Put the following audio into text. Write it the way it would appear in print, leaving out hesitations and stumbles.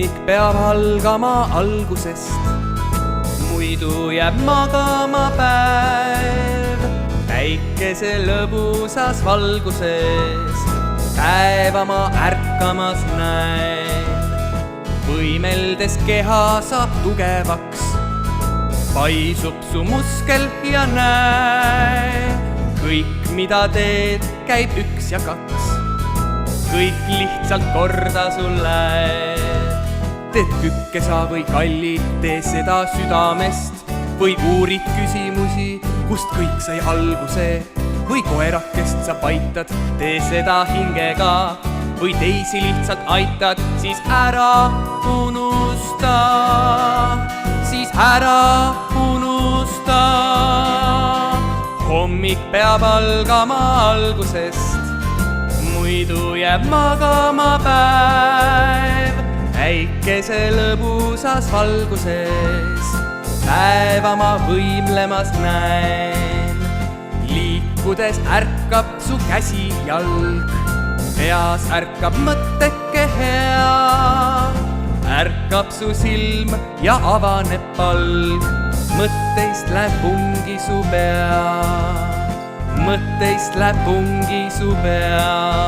hommik peab algama algusest, muidu jääb magama päev. Päikese lõbusas valguses päeva ma ärkamas näen. Võimeldes keha saab tugevaks, paisub su muskel ja näe. Kõik, mida teed, käib 1 ja 2. Kõik lihtsalt korda sul läheb. Teed kükesa või kalli, tee seda südamest. Või uurid küsimusi, kust kõik sai alguse. Või koerakest sa paitad, tee seda hingega. Või teisi lihtsalt aitad, siis ära unusta. Siis ära unusta. Hommik peab algama algusest, muidu jääb magama päev. Päikese lõbusas valguses päeva ma võimlemas näen. Liikudes ärkab su käsi jalg, peas ärkab mõtteke hea. Ärkab su silm ja avaneb palg, mõtteist läheb pungi su pea. Mõtteist läheb pungi su pea.